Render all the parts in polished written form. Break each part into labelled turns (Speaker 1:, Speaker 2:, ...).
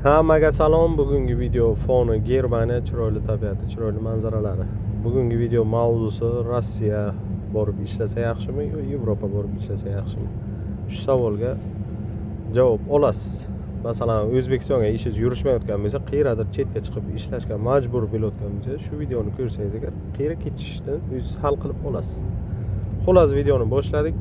Speaker 1: Hammaga salom. Bugungi video foni Germaniya, chiroyli tabiati, chiroyli manzaralari. Bugungi video mavzusi Rossiya borib ishlasa yaxshimi yo Yevropa borib ishlasa yaxshimi? Shu savolga javob olasiz. Masalan, O'zbekistonga ishingiz yurishmayotgan bo'lsa, qayerdadir chetga chiqib ishlashga majbur bo'layotgan bo'lsa, shu videoni ko'rsangiz agar qayerga ketishni o'zingiz hal qilib olasiz. Xullas, videoni boshladik.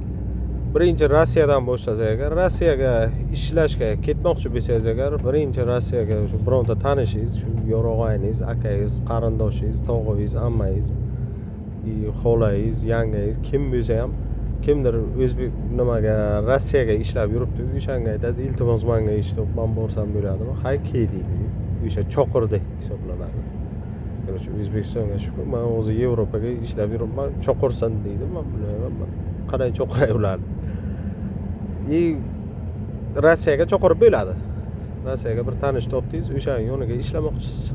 Speaker 1: Birinchi Rossiyadan boshlasak agar, Rossiyaga ishlashga ketmoqchi bo'lsangiz agar, birinchi Rossiyaga shu bironta tanishingiz, shu yorug'ayingiz, akangiz, qarindoshingiz, tog'ingiz, ammangiz, xolangiz, yangangiz kim bo'lsa ham, kimdir o'zbek nimaga Rossiyaga ishlab yuribdi, o'shanga aytasiz, iltimos menga ish top, men borsam bo'ladimi? Hay, kel deydi. O'sha choqirdi hisoblanadi. Короче, O'zbekistonga shukur, men o'zi Yevropaga ishlab yuribman, choqirsin deydi. Men bilmayman. Qanday choqiray ularni? Rossiyaga choqirib bo'ladi. Rossiyaga bir tanish topdingiz, o'shaning yoniga ishlamoqchisiz.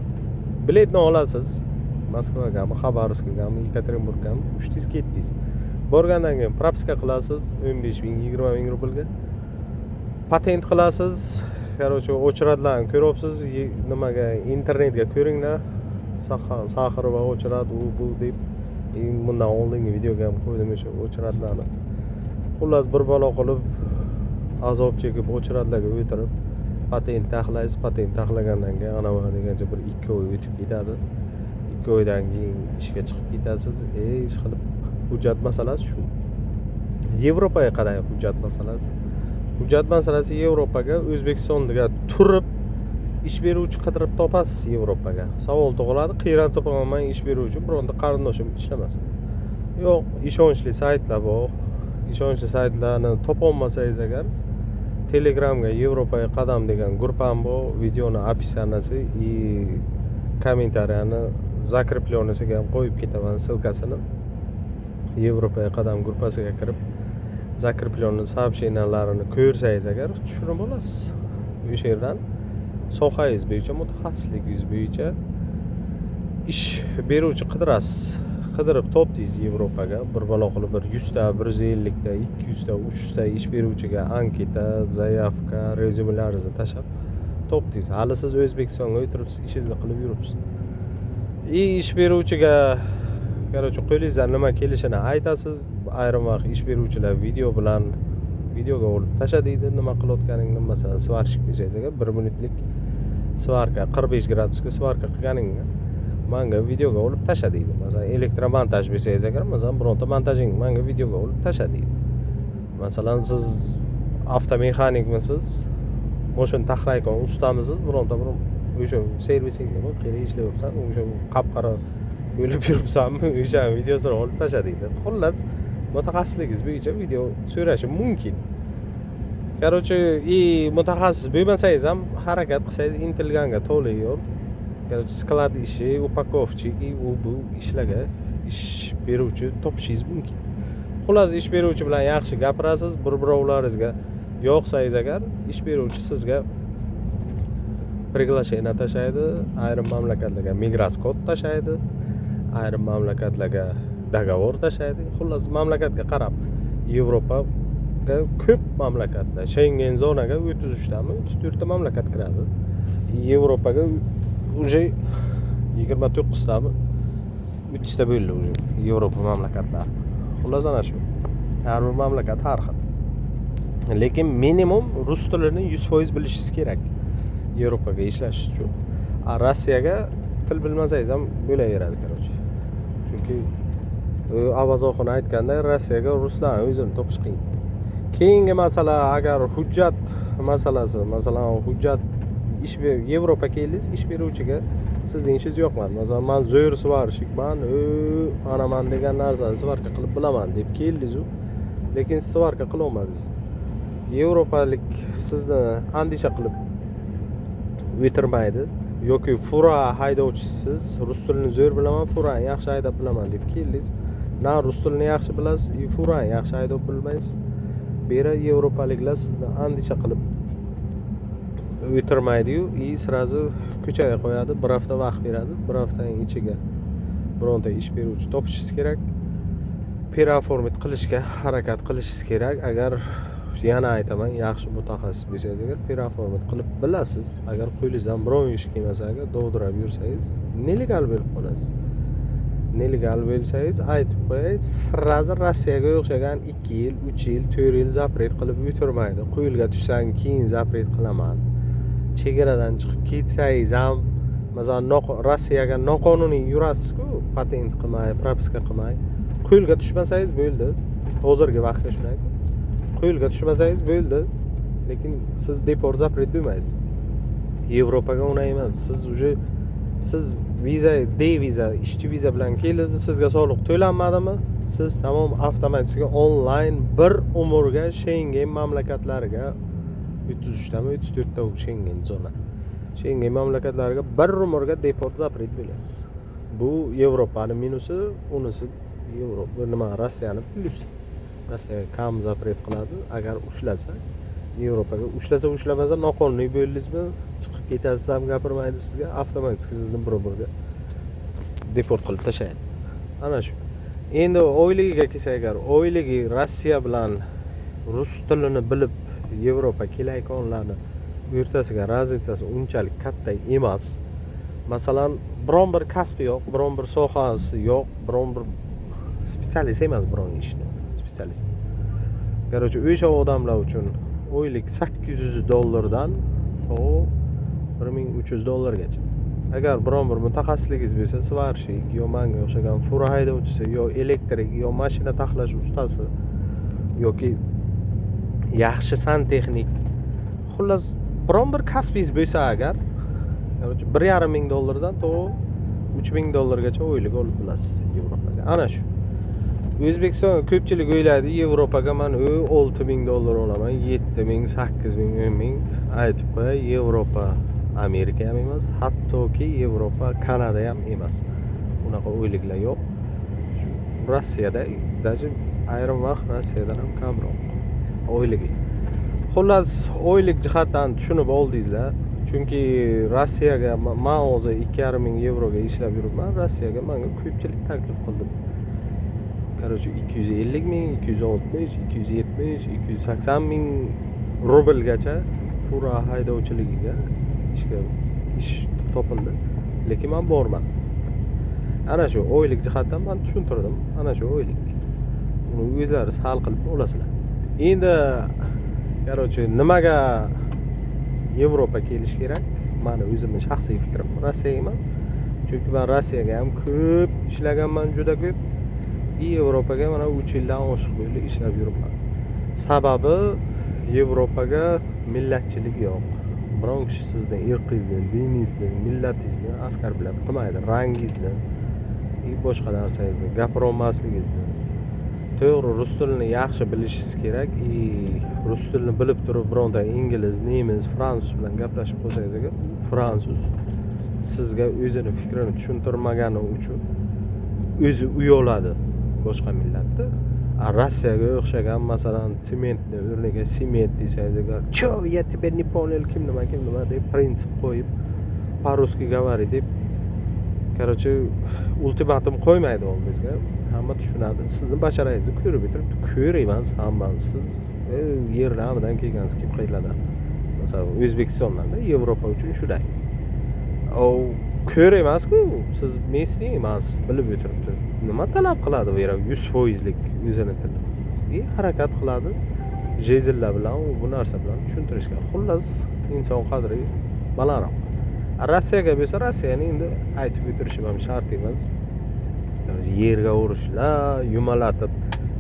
Speaker 1: Biletni olasiz. Moskvagami, Xabarovskgami, Yekaterinburggami uchdingiz ketdingiz. Borgandan keyin propiska qilasiz 15 ming, 20 ming rublga. Patent qilasiz. Короче, o'chiratlarni ko'ryapsiz, nimaga internetga ko'ringlar. Saxir va o'chirat u bu deb bundan oldingi videoga ham qo'ydim o'sha o'chiratlarni. Xullas bir balo qilib azob chekib o'chiratlarga o'tirib patent taxlaysiz. Patent taxlagandan keyin ana mana degancha bir 2 oy o'tib ketadi. 2 oydan keyin ishga chiqib ketasiz. Ish qilib hujjat masalasi shu. Yevropaga qarang hujjat masalasi. Hujjat masalasi Yevropaga O'zbekistonga turib ish beruvchi qidirib topasiz Yevropaga. Savol tug'iladi, qayerdan topaman men ish beruvchi, bironta qarindoshim ishlamasa. Yo'q, ishonchli saytlar bor. Ishonchli saytlarni topolmasangiz agar Telegramga Yevropaga qadam degan gruppam bor. Videoni описанияsi и kommentariyani закрепленныйsiga ham qo'yib ketaman ссылкасini. Yevropaga qadam gruppasiga kirib закрепленный сообщенияларni ko'rsangiz agar tushunib olasiz. O'sha yerdan sohangiz bo'yicha, mutaxassisligingiz bo'yicha ish beruvchi qidirasiz. Qidirib topdingiz Yevropaga, bir balo qilib 100 ta, 150 ta, 200 ta, 300 ta ish beruvchiga anketa, zaявка, rezyumelaringizni tashab topdingiz. Hali siz O'zbekistonga o'tiribsiz, ishingizni qilib yuribsiz. Ish beruvchiga короче, qo'lingizdan nima kelishini aytasiz. Ayrim vaqt ish beruvchilar videoga olib tashlaydi nima qilayotganingni. Masalan, svarshik bo'lsangiz agar 1 minutlik svarka 45 gradusga svarka qilganingni menga videoga olib tashlaydi. Masalan, elektromontaj bo'lsangiz agar, masalan, bironta montajing menga videoga olib tashlaydi. Masalan, siz avtomexanikmisiz, mashina taxlayotgan ustamisiz, bironta bir o'sha servisingni qayerda ishlayapsan, o'sha qap-qora o'ylab yuribsanmi, o'sha videosini olib tashlaydi. Xullas, mutaxassisligingiz bo'yicha video so'rashi mumkin. Короче, mutaxassis bo'lmasangiz ham harakat qilsangiz intilganga to'liq yo'l. Короче, sklad ishi, upakovchik, u bu ishlarga ish beruvchi topishingiz mumkin. Xullas, ish beruvchi bilan yaxshi gapirasiz, bir-birovlaringizga yoqsangiz agar, ish beruvchi sizga приглашение tashlaydi, ayrim mamlakatlarga migras kod tashlaydi, ayrim mamlakatlarga dogovor tashlaydi. Xullas, mamlakatga qarab Yevropaga ko'p mamlakatlar, Schengen zonaga 33 tami, 34 ta mamlakat kiradi. Yevropaga уже 29 tami, 30 ta bo'ldi уже Yevropa mamlakatlari. Xullas, ana shu. Har bir mamlakat har xil. Lekin minimum rus tilini 100% bilishingiz kerak Yevropaga ishlash uchun. Rossiyaga til bilmasangiz ham bo'laveradi, короче. Chunki Avazoxon aytganday, Rossiyaga ruslarni o'zini topish qiyin. Keyingi masala, agar hujjat masalasi, masalan, hujjat Yevropa keldingiz, ish beruvchiga sizning ishingiz yoqmadi. Masalan, men zo'r svarshikman, anaman degan narsani svarka qilib bilaman deb keldingiz, lekin svarka qila olmadingiz. Yevropalik sizni andisha qilib o'tirmaydi yoki fura haydovchisiz, rus tilini zo'r bilaman, furani yaxshi haydab bilaman deb keldingiz. Na rus tilini yaxshi bilasiz, furani yaxshi haydab bilmaysiz. Bera yevropaliklar sizni andisha qilib o'tirmaydi-yu, srazu ko'chaga qo'yadi, bir hafta vaqt beradi. Bir haftaning ichiga bironta ish beruvchi topishingiz kerak. Performit qilishga harakat qilishingiz kerak. Agar yana aytaman, yaxshi mutaxassis bo'lsangiz agar performat qilib bilasiz, agar qo'lingizdan biron ish kelmasa, agar dovdirab yursangiz nelegal bo'lib qolasiz. Nelegal bo'lsangiz aytib qo'yay, sirrazi Rossiyaga o'xshagan 2 yil, 3 yil, 4 yil zapret qilib o'tirmaydi. Qo'yilga tushsang keyin zapret qilaman. Chegaradan chiqib ketsangiz ham, masalan, Rossiyaga noqonuniy yurasiz-ku, patent qilmay, propiska qilmay, qo'yilga tushmasangiz bo'ldi. Hozirgi vaqtda shunday. Qo'yilga tushmasangiz bo'ldi. Lekin siz deport zapret bo'lmaysiz. Yevropaga unday emas. Siz viza, D-viza, ishchi viza bilan keldingizmi, sizga soliq to'lanmadimi? Siz tamom avtomatik onlayn bir umrga Schengen mamlakatlariga 33 tami 34 ta Schengen zona. Schengen mamlakatlariga bir umrga deport zapret bo'lasiz. Bu Yevropaning minusi, unisi Yevropa nima Rossiyaning plyusi. Rossiya kam zapret qiladi agar ushlasa. Yevropaga ushlamasa noqonuniy bo'ldingizmi, chiqib ketasiz ham gapirmaydi sizga, avtomatik sizni bir-biriga deport qilib tashlaydi. Ana shu. Endi oyligiga kelsak, agar oyligi Rossiya bilan rus tilini bilib Yevropa kelayotganlarni o'rtasiga razitsasi unchalik katta emas. Masalan, biron bir kasbi yo'q, biron bir sohasi yo'q, biron bir spetsialist emas biron ishni, spetsialist. Короче, o'sha odamlar uchun oylik $800 to $1300 Agar biron bir mutaxassisligingiz bo'lsa, svarshik, yo manga o'xshagan fura haydovchisi, yo elektrik, yo mashina taxlash ustasi yoki yaxshi santexnik, xullas biron bir kasbingiz bo'lsa agar, $1,500 dan to $3000 oylik olib bilasiz Yevropaga. Ana shu. O'zbekiston ko'pchilik o'ylaydi, Yevropaga men $6000 olaman, 7000, 8000, 10000. Aytib qo'yay, Yevropa Amerika ham emas, hattoki Yevropa Kanada ham emas. Unaqa o'yliklar yo'q. Shu Rossiyada даже ayrim vaqt Rossiyadan ham kamroq oyligi. Xullas, oylik jihatdan tushunib oldingizlar. Chunki Rossiyaga men hozir 2500 ga ishlab yuribman. Rossiyaga menga ko'pchilik taklif qildi. Короче, 250 ming, 260, 270, 280 ming rublgacha fura haydovchiligiga ish topildi. Lekin men bormadim. Ana shu oylik jihatdan men tushuntirdim. Ana shu oylik. Uni o'zlaringiz hal qilib olasizlar. Endi короче, nimaga Yevropa kelish kerak? Meni o'zimning shaxsiy fikrim, Rossiya emas. Chunki men Rossiyaga ham ko'p ishlaganman, juda ko'p. Yevropaga mana 3 yildan oshiq bo'ldi ishlab yuribman. Sababi Yevropaga millatchilik yo'q. Biron kishi sizning irqingizni, diningizni, millatingizni askar bilan qilmaydi, rangingizni, boshqa narsangizni, gapirolmasligingizni. To'g'ri, rus tilini yaxshi bilishingiz kerak. Rus tilini bilib turib, bironta ingliz, nemis, fransuz bilan gaplashib qolsangiz, fransuz sizga o'zining fikrini tushuntirmagani uchun o'zi uyoladi boshqa millatda. Rossiyaga o'xshagan, masalan, sementni o'rniga sement desangiz, "Чё, я тебя не понял", kim nima deb prinsip qo'yib, по-русски говори deb, короче, ultimatum qo'ymaydi oldingizga. Hamma tushunadi. Sizni basharangizni ko'rib o'tiribdi. Ko'raymiz hammamiz. Siz yerlardan kelgansiz, kim qayerlardan. Masalan, O'zbekistondan, Yevropa uchun shunday. Ko'raymiz-ku, siz mesni emas, bilib o'tiribdi. Nima talab qiladi bu yerga 100% o'zini tilini? Harakat qiladi. Jezillar bilan, bu narsa bilan tushuntirishga. Xullas, inson qadri balandroq. Rossiyaga bo'lsa, Rossiyani endi aytib o'tirishim ham shart emas. Yerga urishlar, yumalatib,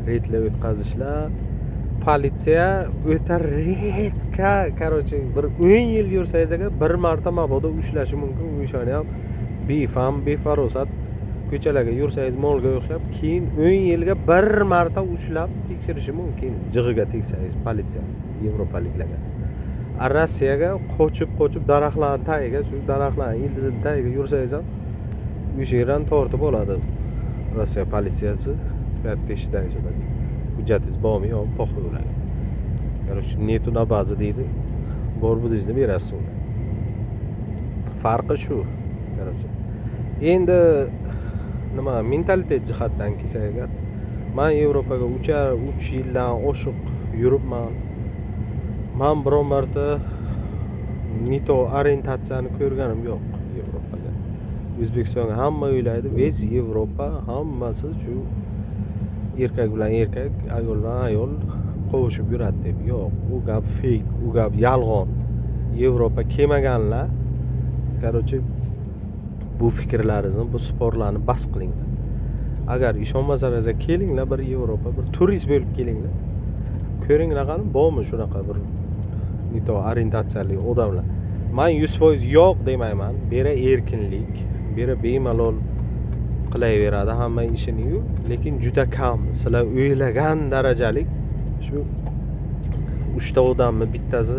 Speaker 1: reydlar o'tkazishlar, politsiya o'ta redka, короче, bir 10 yil yursangiz agar bir marta mabodo ushlashi mumkin. O'shani ham befarosat ko'chalarga yursangiz molga o'xshab, keyin 10 yilga bir marta ushlab tekshirishi mumkin. Jig'iga teksangiz politsiya yevropaliklarga. Rossiyaga qochib daraxtlarning tagiga, shu daraxtlarning ildizining tagiga yursangiz ham o'sha yerdan tortib oladi Rossiya politsiyasi. Teshidagi hujjatingiz bormi yo'qmi, poxta bo'ladi. Короче, netu na baza deydi. Bor budingizni berasiz unga. Farqi shu. Короче. Endi nima mentalitet jihatdan kelsak agar, men Yevropaga 3 yildan oshiq yuribman. men biron marta NITO orientatsiyani ko'rganim yo'q Yevropaga. O'zbekistonga hamma o'ylaydi, "Ves Yevropa hammasi shu erkak bilan erkak, ayol bilan ayol qovushib yuradi" deb. Yo'q, u gap fake, u gap yolg'on. Yevropa kelmaganlar, короче, bu fikrlaringizni, bu sporlarni bas qilinglar. Agar ishonmasangiz kelinglar, bir Yevropa, bir turist bo'lib kelinglar. Ko'ringlar qani, bormi shunaqa bir NITO orientatsiyali odamlar. Men 100% yo'q demayman. Bera erkinlik, bera bemalol qilaveradi hamma ishini-yu, lekin juda kam. Sizlar o'ylagan darajalik shu 3 ta odammi bittasi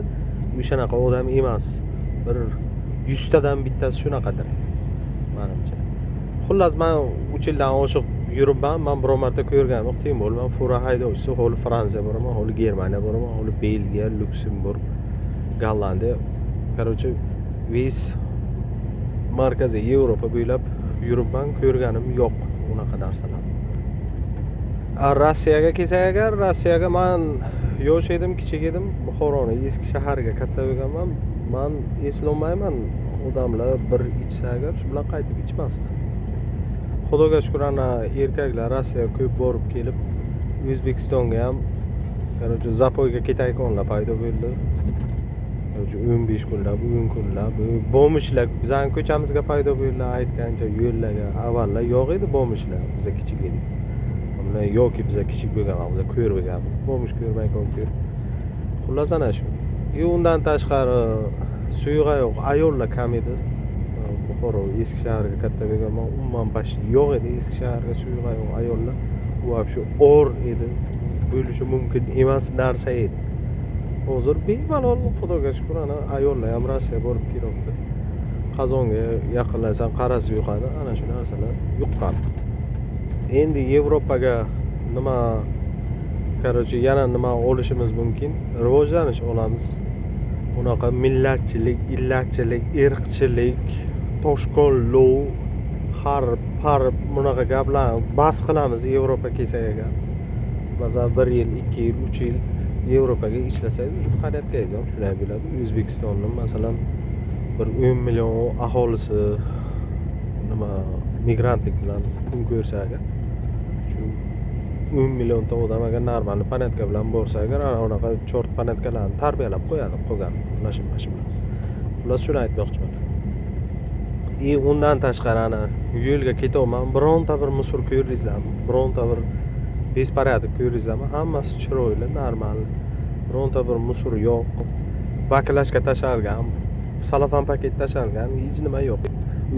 Speaker 1: o'shanaqa odam emas. Bir 100 tadan bittasi shunaqadir. Menimcha. Xullas, men 3 yildan oshiq yuribman. Men biror marta ko'rganim yo'q. Temol, men fura haydovchisi, holi Fransiya boraman, holi Germaniya boraman, holi Belgiya, Luksemburg, Gollandiya. Короче, ves markaziy Yevropa bo'ylab yuribman, ko'rganim yo'q unaqa narsalar. Rossiyaga kelsak agar, Rossiyaga men yosh edim, kichik edim, Buxoroning eski shahariga katta bo'lganman. Men eslolmayman, odamlar bir ichsa agar shu bilan qaytib ichmasdi. Xudoga shukr, ana erkaklar Rossiyaga ko'p borib kelib, O'zbekistonga ham короче zapoyga ketayotganlar paydo bo'ldi. 15 kunlab, 10 kunlab bomishlar bizning ko'chamizga paydo bo'ldilar, aytgancha yo'llarga. Avvallar yo'q edi bomishlar, biz kichik edik. Mana yo'ki biz kichik bo'lganmiz, biz ko'rmaganmiz. Bomish ko'rmay ko'p. Xullas ana shu. Undan tashqari suyug'a yo'q, ayollar kam edi. Buxoro eski shaharga katta bo'lganman, umuman pashti yo'q edi eski shaharga suyug'a yo'q ayollar. Bu вообще or edi. Bo'lishi mumkin emas narsa edi. Hozir bemalol, xudoga shukr, ana ayollar ham Rossiya borib kelyapti. Qozonga yaqinlasam qarasi yo'qadi, ana shu narsalar yo'qqan. Endi Yevropaga nima, короче, yana nima olishimiz mumkin? Rivojlanish olamiz. Unaqa millatchilik, illatchilik, irqchilik, toshqonlov, harb, bunaqa gaplarni bas qilamiz Yevropa kelsak agar. Masalan, 1 yil, 2 yil, 3 yil Yevropaga ishlasangiz, qadriyatgangiz ham shunday bo'ladi. O'zbekistonning masalan bir 10 million aholisi nima migrantlik bilan kun ko'rsa agar, shu 10 million ta odam agar normal panatka bilan borsa agar, anaqa chort panatkalarni tarbiyalab qo'yadi, qolgan mashina. Ular shuni aytmoqchiman. Undan tashqari ana yo'lga ketyapman, bironta bir musor ko'ringizlarmi? Bironta bir besporядок ko'ringizlarmi? Hammasi chiroyli, normal. Bironta bir musor yo'q. Baklashga tashalgan, salafan paket tashalgan, hech nima yo'q.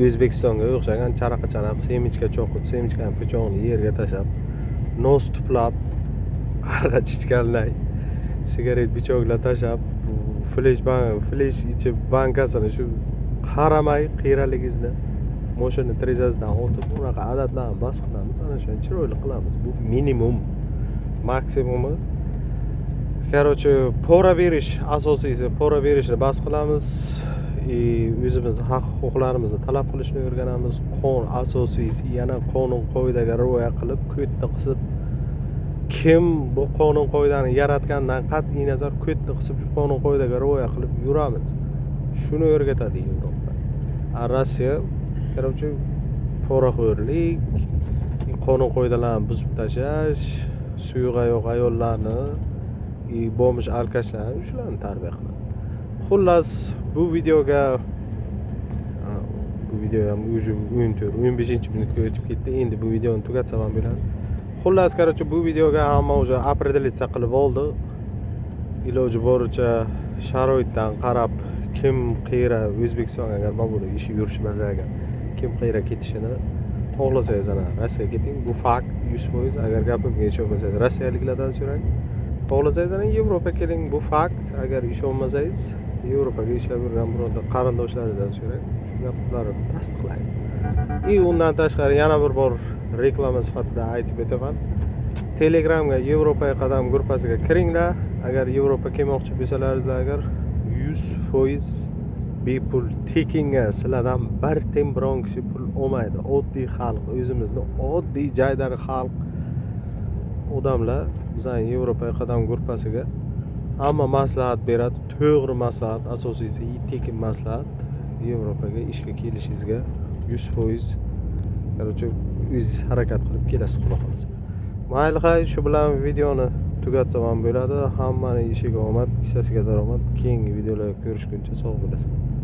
Speaker 1: O'zbekistonga o'xshagan charaqa-charaq semichka cho'qib, semichkani pichoqni yerga tashab, nos tuplab, qarg'a chichkanlay, sigaret pichoqlar tashab, flash ichib bankasini shu qaramay qiyraligizda mashina trezasidan o'tib, unaqa odatlarni bas qilamiz, ana shuni chiroyli qilamiz. Bu minimum, maksimumi. Короче, pora berish asosiysi, pora berishni bas qilamiz. O'zimizni haq-huquqlarimizni talab qilishni o'rganamiz. Qonun asosiysi, yana qonun qoidaga rioya qilib, ko'tni qisib, kim bu qonun qoidani yaratgandan qat'iy nazar ko'tni qisib, shu qonun qoidaga rioya qilib yuramiz. Shuni o'rgatadi Yevropa. Rossiya, короче, poraxo'rlik, qonun qoidalarni buzib tashlash, suyug'a yo'q ayollarni, bomish alkashlarni shularni tarbiya qiladi. Xullas, bu videoga ham o'zi 14-15-minutga o'tib ketdi. Endi bu videoni tugatsam ham bo'ladi. Xullas, короче, bu videoga hamma o'zi определиться qilib oldi. Iloji boricha sharoitdan qarab, kim qayera O'zbekistonga agar mabodo ishi yurishmasa agar, kim qayera ketishini xohlasangiz ana Rossiyaga keting. Bu fakt 100%. Agar gapimga ishonmasangiz rossiyaliklardan so'rang. Xohlasangiz ana Yevropa keling, bu fakt. Agar ishonmasangiz Yevropaga ishlab yurgan bironta qarindoshlaringizdan so'rang. Shu gaplarimni tasdiqlaydi. Undan tashqari yana bir bor reklama sifatida aytib o'taman. Telegramga Yevropaga qadam gruppasiga kiringlar. Agar Yevropa kelmoqchi bo'lsalaringiz agar 100% bepul tekinga sizlardan bir tem biron kishi pul olmaydi. Oddiy xalq, o'zimizni oddiy jaydari xalq odamlar bizning Yevropaga qadam gruppasiga hamma maslahat beradi, to'g'ri maslahat, asosiysi tekin maslahat. Yevropaga ishga kelishingizga 100%. Короче, o'zingiz harakat qilib kelasiz, xudo xolasa. Mayli, hay, shu bilan videoni tugatsam ham bo'ladi. Hammaning ishiga omad, kissasiga daromad. Keyingi videolarda ko'rishguncha sog' bo'lasizlar.